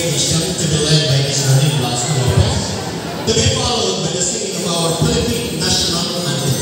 recognition to be led by Mr. Nicolas Lopez, to be followed by the singing of our Philippine national anthem.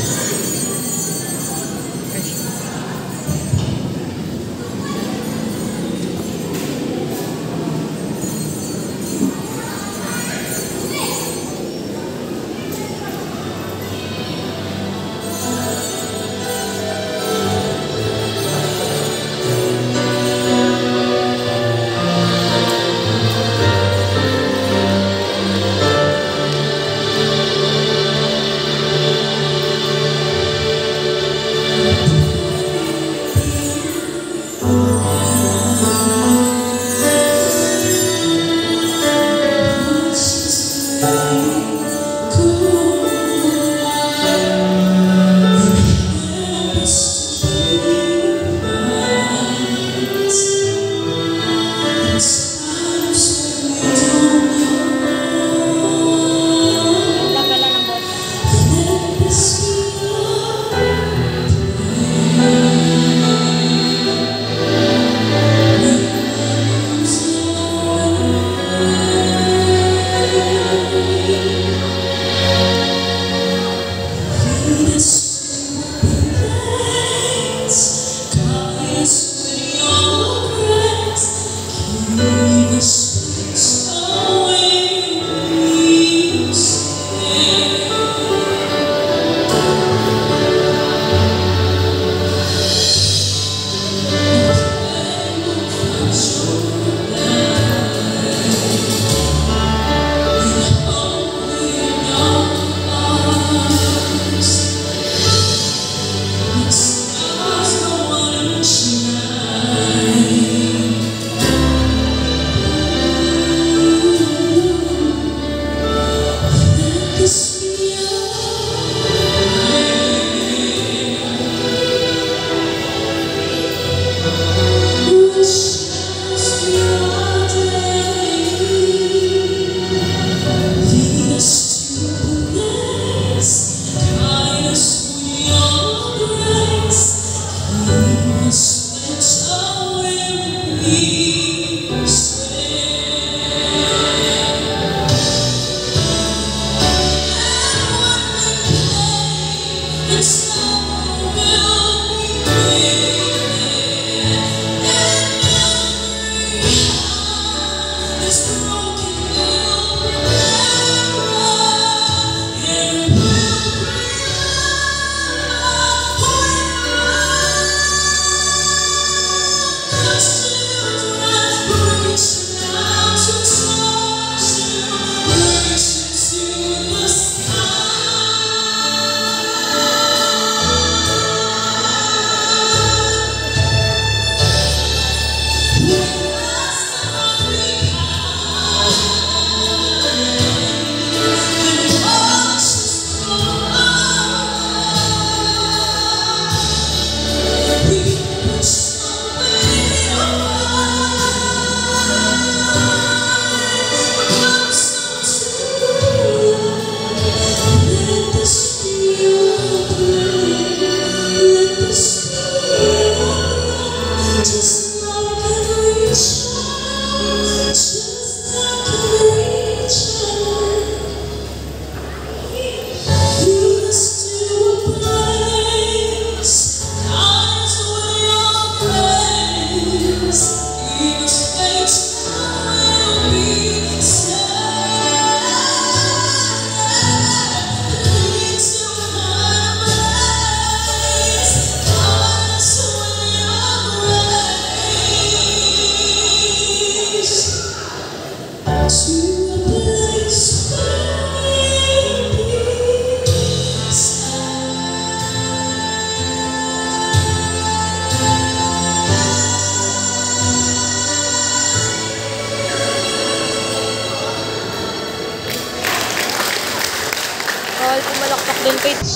Pumalakpak din page.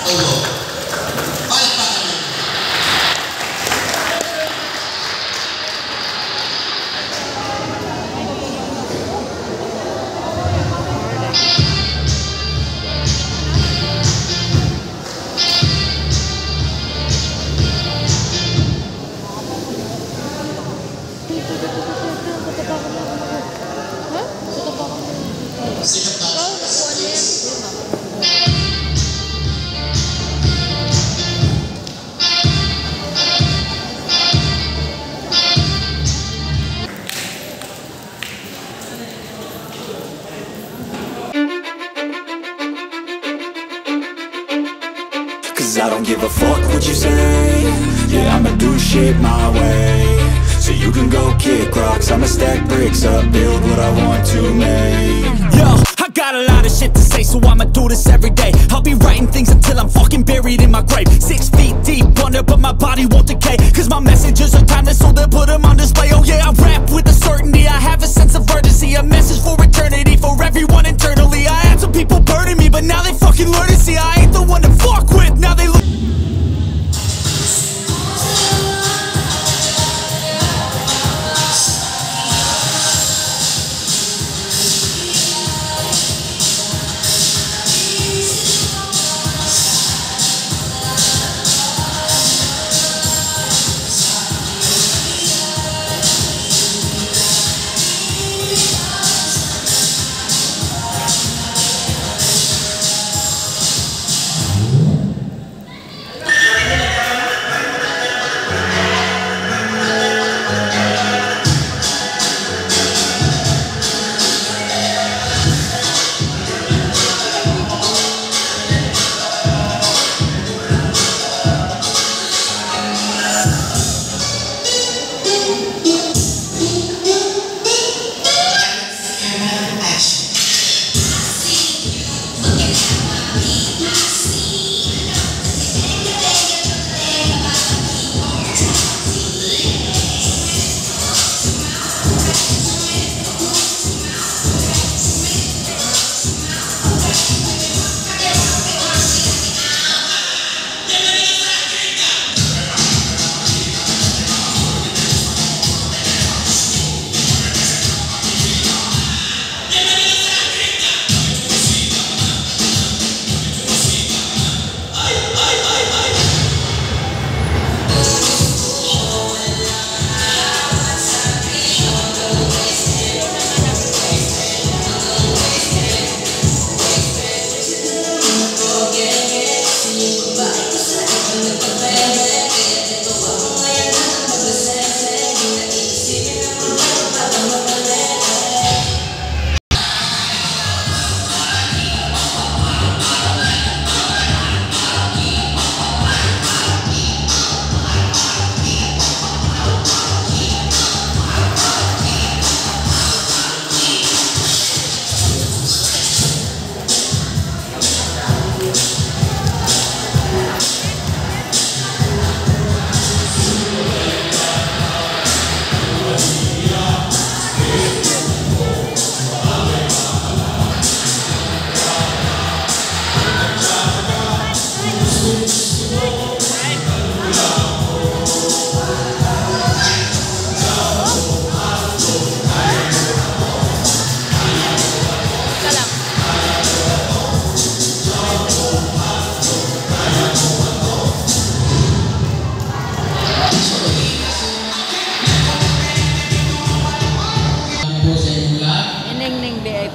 Olo. Palakpakan niyo. Sikat dancers, please. Cause I don't give a fuck what you say. Yeah, I'ma do shit my way. So you can go kick rocks, I'ma stack bricks up, build what I want to make. Yo, I got a lot of shit to say, so I'ma do this every day. I'll be writing things until I'm fucking buried in my grave. 6 feet deep under, but my body won't decay. Cause my messages are timeless, so they'll put them on display. Oh yeah, I rap with a certainty, I have a sense of urgency. A message for eternity, for everyone internally. I had some people burning me, but now they fucking learn to see I ain't the one to fuck with, now they look.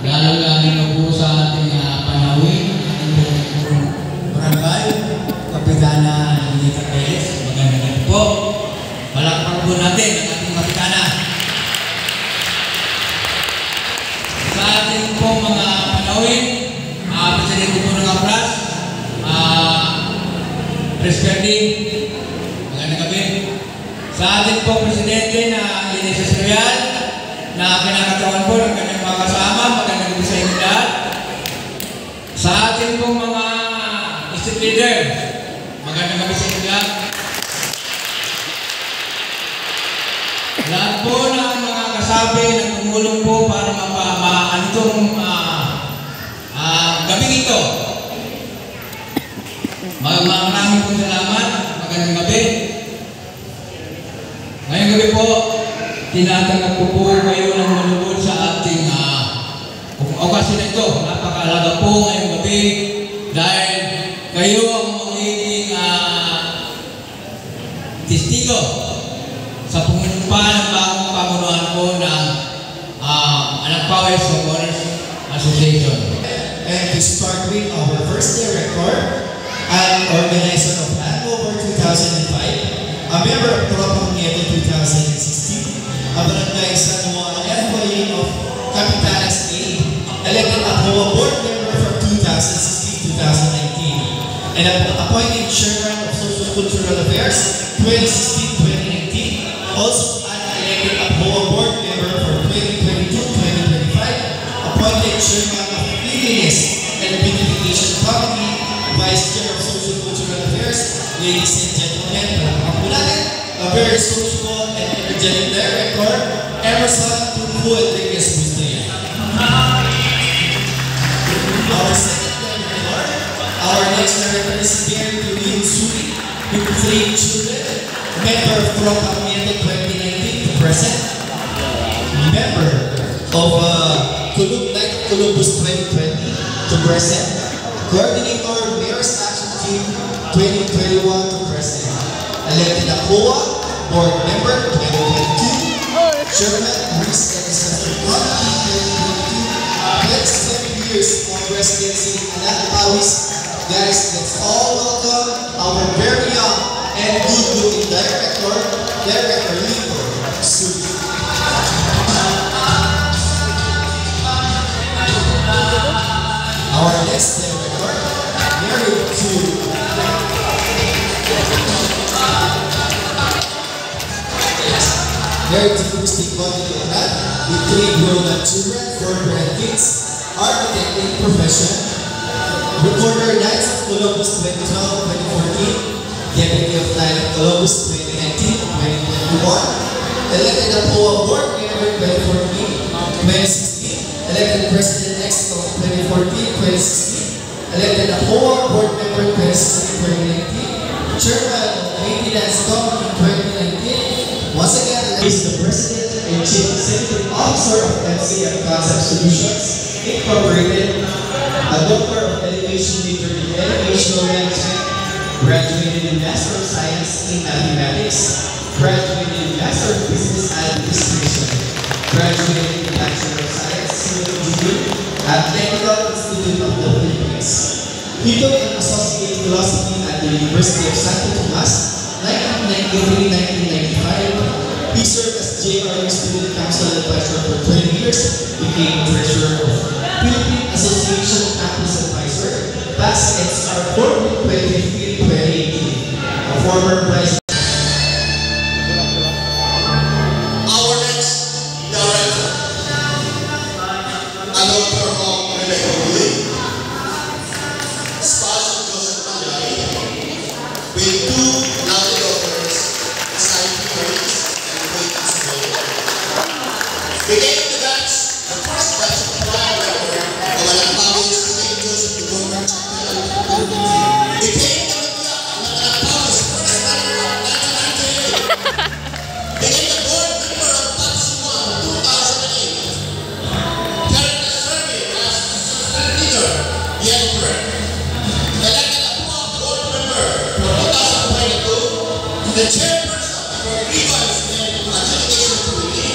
Lalo-lalo na po sa ating panawin, ating barangay, Kapitana Lita Perez. Magandang po. Palakpak po natin ang ating Kapitana. Sa ating po mga panawin, Presidente po ng APRAS, Presperdi, magandang gabi. Sa ating po Presidente na Ines Real, na kinakatawan po ng kanyang mga kasama, magandang gabi sa inyo lahat. Sa ating pong mga district leader, magandang gabi sa inyo lahat. Lahat po ng mga kasabi na tumulong po para mapaantong gabing ito. Maraming pong salamat. Magandang gabi. Ngayong gabi po, tinatanggap ko po kayo ng malubod sa ating okasyon na ito. Napakalaga po ngayong gabi dahil kayo ang magiging testigo sa pumumpa ng bagong pamunuan po ng Anak Powers Homeowners Association. And to start with our first director and organizer of Hangover 2005, a member of Tropang Nieto 2016, a barangay San Juan employee of Capitanes A, elected APOA board member from 2016-2019, and appointed chairman of Social Cultural Affairs 2016-2019, also an elected APOA board member from 2022-2025, appointed chairman of Cleanliness and Beautification Committee, vice chair of Social Cultural Affairs. Ladies and gentlemen, a very social and energetic director, Emerson Tulfo Enriquez Bustia. Our second director, our next director is Mary Tulin Suri, with 3 children, member of Tropang Nieto 2019 to present, member of Columbus 2020 to present, coordinator Mayor's Action Team 2021 to present, elected APOA board member 2022, chairman Risk and Disaster Committee 2022, next 7 years of residency in Anak Powers. Guys, let's all welcome our very young and good-looking director Lito Suri. Our next director, Mary Tulfo. Mary Tulfo is the coordinator with 3 grown-up children, 4 grandkids, architect in profession, recorder Knights of Columbus 2012-2014, deputy of Knights of Columbus 2019-2021, elected APOA board member 2014-2016, elected president next of 2014-2016, elected APOA board member 2016-2019, chairman of Maintenance Committee 2019. Once again, is the president and chief executive officer of MCF Concept Solutions Incorporated, a doctor of education major in educational management, graduated in Master of Science in Mathematics, graduated in Master of Business Administration, graduated in Bachelor of Science Civil Engineering at Technical Institute of the Philippines. He took an associate philosophy at the University of Santo Tomas, 1993-1995. He served as JRU Student Council Advisor for 20 years, became treasurer of Philippine Association Campus Advisor, past SR 4-2015-2018, a former vice. Our next director, a doctor of Rebecca, spouse of Joseph Manjay, with 2 lovely daughters, scientific became the first batch of choir member of Anak Powers St. Joseph the Government Chapter. Became the Anak Powers first member of 1998. Became the board member of Batch 1 2008. Currently serving as leader, Yan Bird. Elected APOA board member for 2022. The chairperson for Grievance and Adjudication Committee.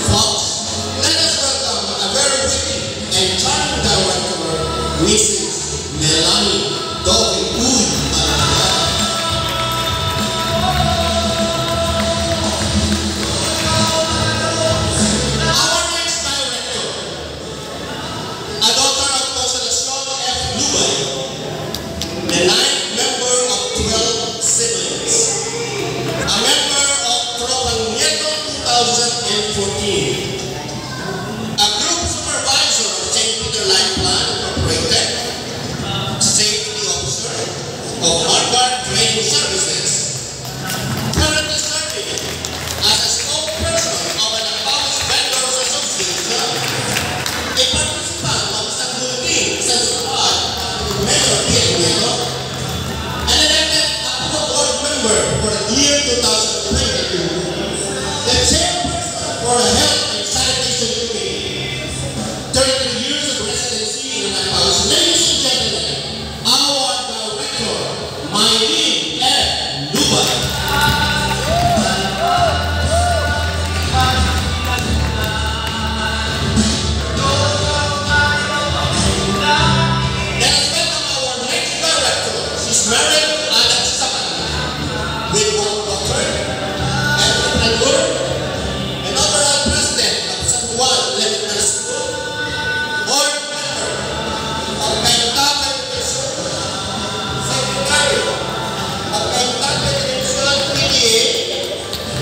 Folks, let us welcome a very witty and charming director, Mrs. Melanie Dovey Uy. Our next director, a daughter of Consolacion F. Lubay, the 9th member of 12 siblings, a member of Tropang Nieto 2014. A group supervisor of St. Peter Life Plan Incorporated, safety officer of Harvard Training Services, currently serving as a spokesperson of an Powers Vendors Association, a participant of San Bulletin, San Squad, Mayor Pierre Nieto, and a the year 2022, the chairperson for Health and Sanitation Committee, 33 years of residency in Anacos. Ladies and gentlemen, our director, Mylene F. Luban. Married to Alex Saman with one daughter and an overall president of San Juan Elementary School, board member of Kainta Television, secretary of Kainta Television PTA,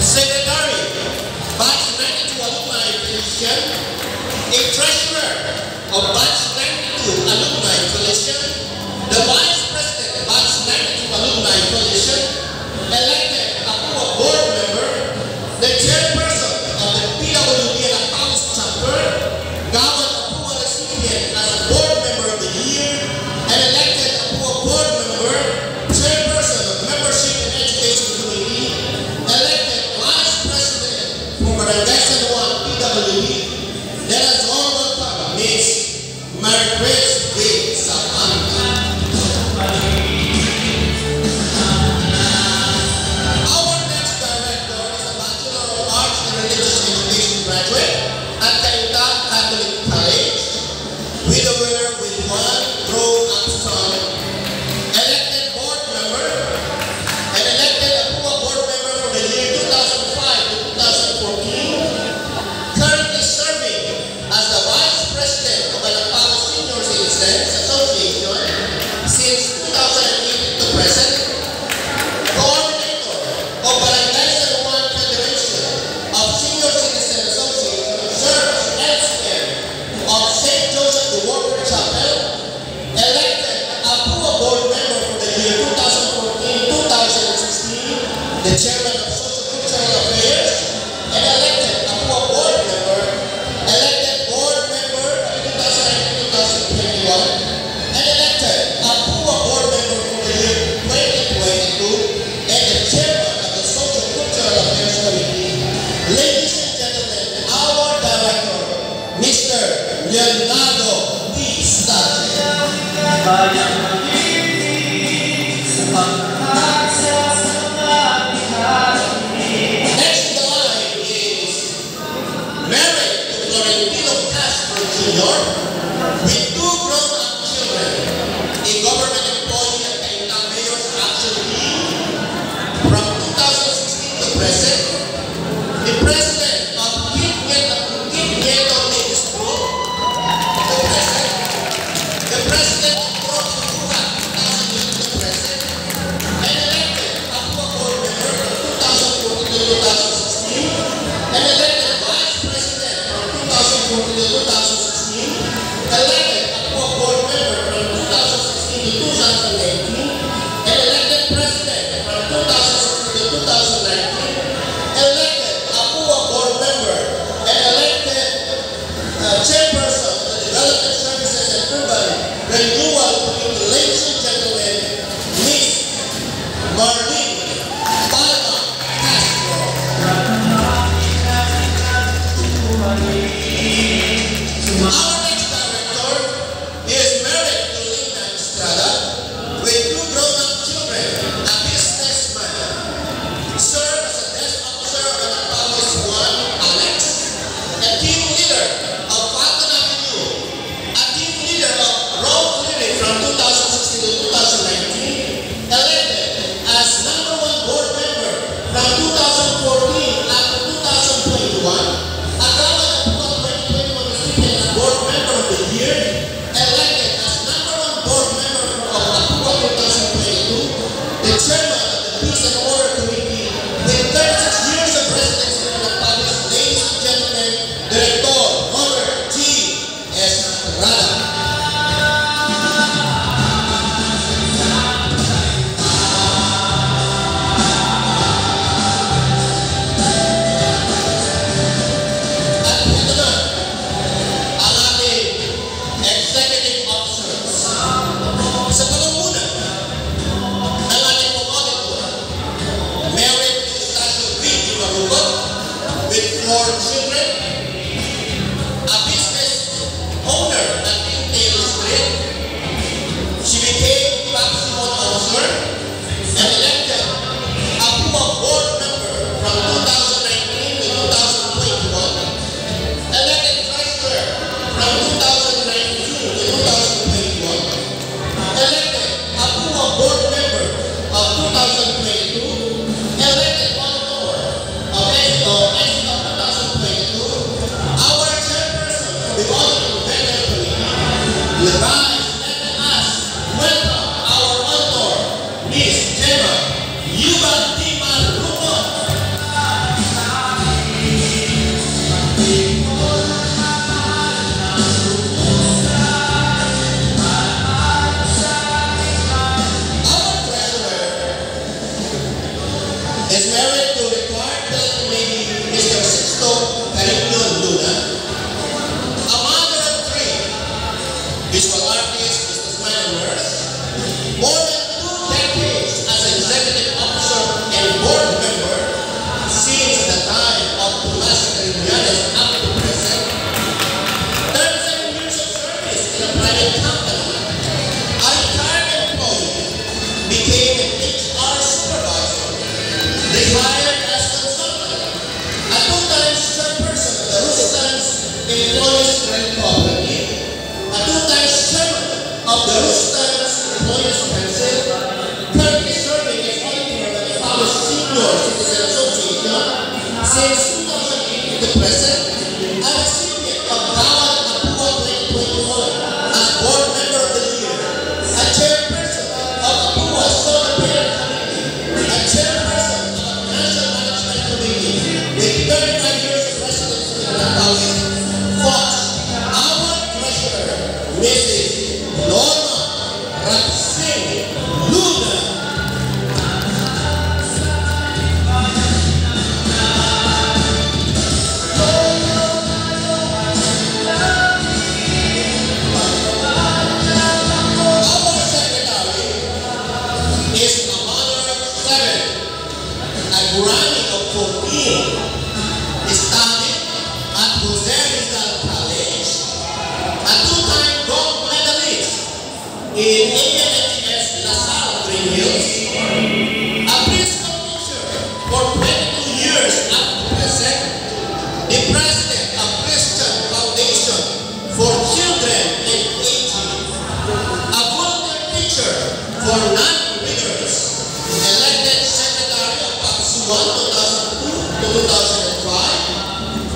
secretary, Batch 92 Alumni Coalition, a treasurer of Batch 92 Alumni Coalition, the vice president Batch 92 Alumni Coalition, elected Apua board member, the chairperson of the PWD Anacos chapter, Gawan Apua recipient as a board member of the year, and elected Apua board member, chairperson of membership and education committee, elected vice president for Barangay San Juan PWD. Let us all welcome Miss Margaret V. Zapanta. Our next director is a Bachelor of Arts in Religious Education graduate at Kainta Catholic College, widower with one grown up son, elected board member, and elected Apua board member for the year 2005 to 2014, currently serving as the vice president of Anacos Senior Citizens Association since 2008 to present, coordinator of Barangay San Juan Federation of Senior Citizen Association, serves elsewhere of St. Joseph the Worker Chapel, elected Apua board member for the year 2014-2016, the chairman of Social Cultural Affairs, and elected Apua board member, elected board member of 2019-2021, and elected Apua board member for the year 2022, and the chairman of the Social Cultural Affairs Committee. Ladies and gentlemen, our director, Mr. Leonardo D. Stati. Next in the line is married to Florentino Castro Jr. with two grown-up children, a government employee at Kainta Mayor's Action Team from 2016 to present, the president of Kit Nieto Ladies Group to present, the president of Pro Apuha 2008 to present, and elected Apua board member from 2014 to 2016, and elected vice president from 2014 to 2016, elected Apua board member from 2016 to 2019, and elected president from 2016 to 2019, elected Apua board Miss Gemma Yuba Di Maruco. Our treasurer is married to retired military Navy Mr. Sixto Carino Luna, a mother of three, visual artist, businessman, and nurse, more than 2 decades as executive officer and board member since the time of Tomas Carinones up to present, 37 years of service in a private company, a retired employee, became an HR supervisor, retired as consultant, a 2 times chairperson of the Roosters Employees Credit Cooperative, a 2 times chairman of the Roosters Employees Council, currently serving as auditor of the Palo Senior Citizen Association since 2008 to the present, a recipient of Dawat Apua 2021 as board member of the year, a chairperson of Apua Solar Parent Committee, a chairperson of the Financial Management Committee with 35 years of residence in Langkawi, Fox, our treasurer, Mrs. Norma Raksing Luna. Our secretary is a mother of 7, a granny of 14, studied at Jose Rizal College, a 2-time gold medalist in AMHS LaSalle Green Hills, a preschool teacher for 22 years up to present, the president of Christian Foundation for Children and Aging, a volunteer teacher for non-readers, elected secretary of PAPS 1 2002 to 2005,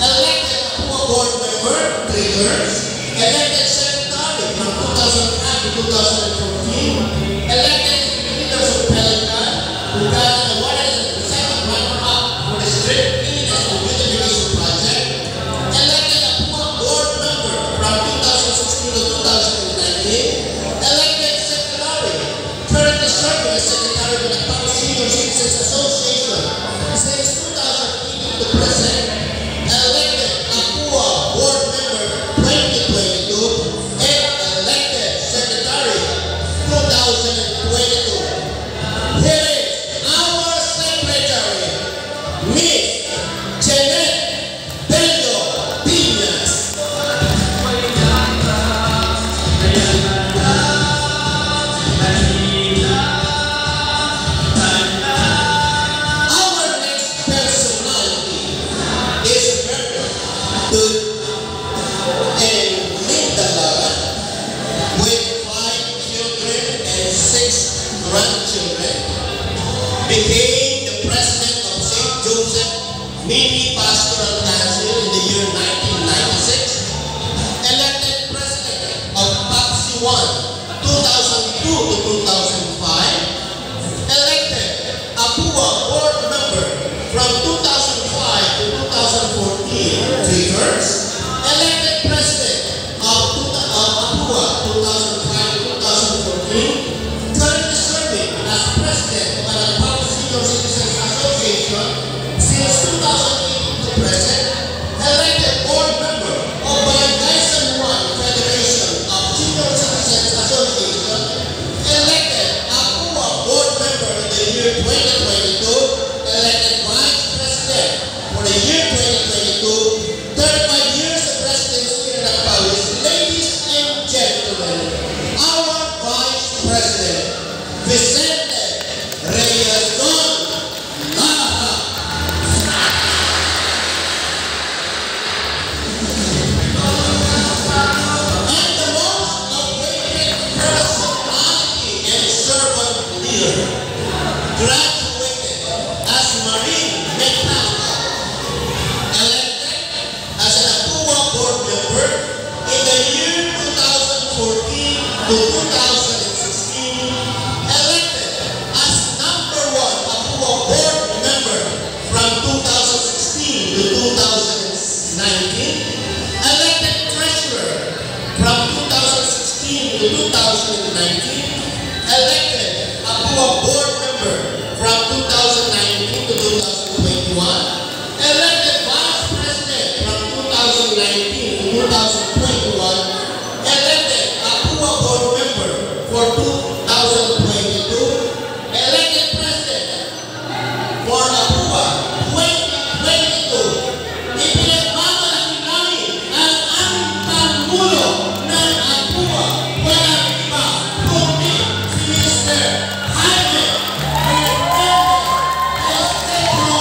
elected Apua board member 3 terms, elected secretary from 2005 to 2014, elected leaders of Pelican, who got awarded as the second runner-up for the street cleanliness and beautification project, elected Apua board member from 2016 to 2019, elected secretary, currently serving as secretary of the Palo Senior Citizens Association since 2018 to present, elected Apua board member 2022, and elected secretary 2022. Here is our secretary, Miss Jeanette Bello Piñas. Our next personality is very good and Linda Lara, with 5 children and 6 grandchildren, became the president of St. Joseph Mini Pastoral Council in the year 1996, elected president of PAPSI 1 2002 to 2005, elected Apua board member from 2005 to 2014, 3 terms, elected president of Apua 2005 to 2014, currently serving as president of the Palo Senior Citizens Association since 2008 to present, elected board member of Barangay San Juan Federation of Senior Citizens Association, elected Apua board member in the year 2022, elected vice president for the year 2022, 35 years of residency in Langkawi. Ladies and gentlemen, our vice president, Vicente Reyes Don Lara. And the most awaited personality and servant leader, graduated as marine mechanical, elected as an Apua board member in the year 2014 to 2016, elected as elected APUA board member from 2019 to 2021, elected vice president from 2019 to 2021, elected APUA board member for 2022, elected president for APUA 2022. Ipinagmamalaki namin ang aming Pangulo ng APUA, walang iba kundi si Mr. Jaime Hernandez Esteban.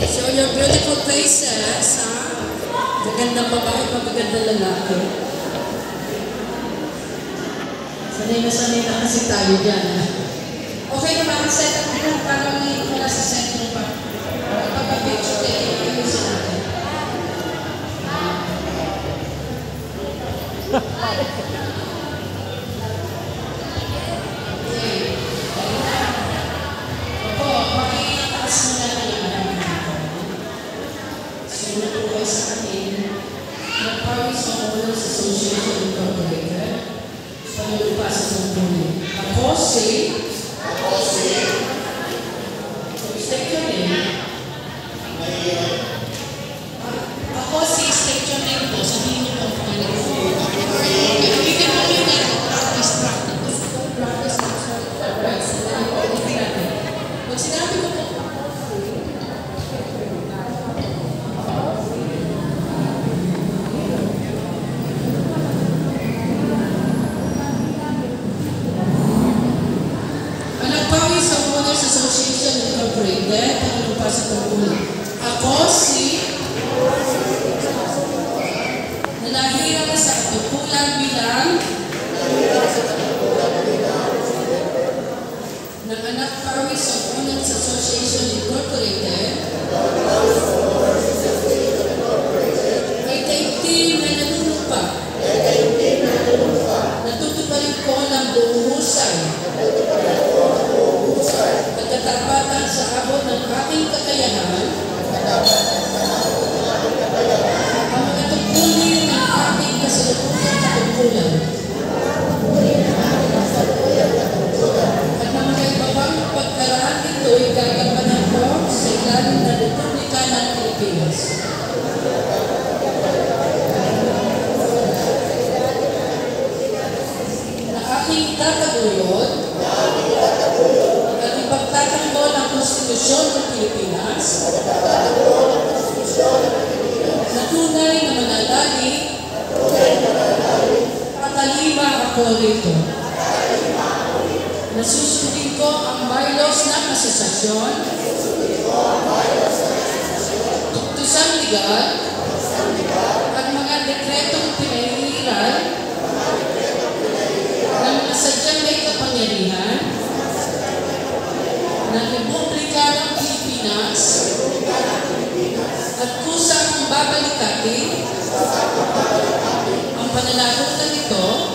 So your beautiful faces, ha? Magandang babae, magandang lalaki. Sanay na kasi tayo dyan, ha? Okay naman, set up mo para wala sa sentro pa. Pagka-picture taking, ayusin natin. Sa atin, Nagpawis Homeowners Association Incorporated, Panulupa sa Sangkuli. Ako si... State your name. Ako si state your name po. Sabihin niyo po kung ano po. Bigyan mo yun natin. Practice. Alright, sandali po. Ulitin natin. Pag sinabi ko po, Association Incorporated, Panulupa sa Sangkuli. Ako si nalahira sa katukulan bilang ng anak Pawis Homeowners Association Incorporated ay taimtim na nanunumpa. Natutuparin ko ng buong husay pagkatapatan sa abot ng aking kakayahan ang mga tungkulin ng aking kasalukuyang katungkulan at ng mga ibang pagkaraan ito'y gagampanan ko sa ilalim ng Republika ng Pilipinas. Na aking tataguyod at ipagtatanggol ang Konstitusyon ng Pilipinas na tunay na manalangin at alima ako rito. Nasusundin ko ang bylaws ng asosasyon, tuktusang legal, at mga dekretong pinahihirang ng mga sadyang may kapangyarihan ng Republika ng Pilipinas at kusa akong babalikatin ang pananagutan nito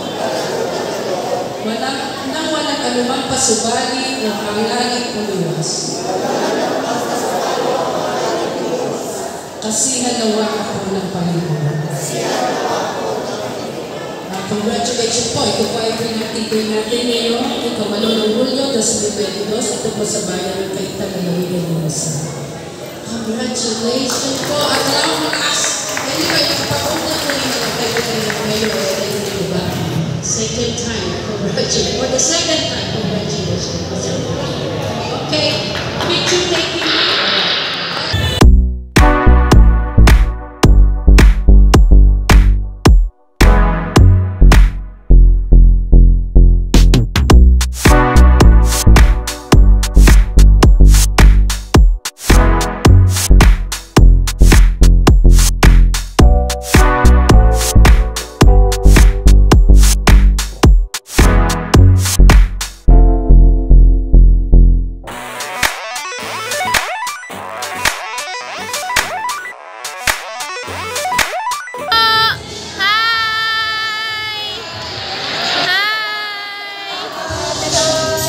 nang walang anumang pasubali o panglangit o luwas. Kasi halawa ako ng Panginoon. Congratulations po. Ito po ay pinagtipin natin ngayon. Ikaw-8 ng Hulyo, 2022. Ito po sa bayan ng Kaitang Alawigan ng Masa. Congratulations po. At alam mo na, anyway, kapag-una ko rin ang kaibigan ng mayor ay diba? Second time. Congratulations. For the second time, congratulations. Okay. Picture taking.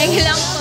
Sige lang po.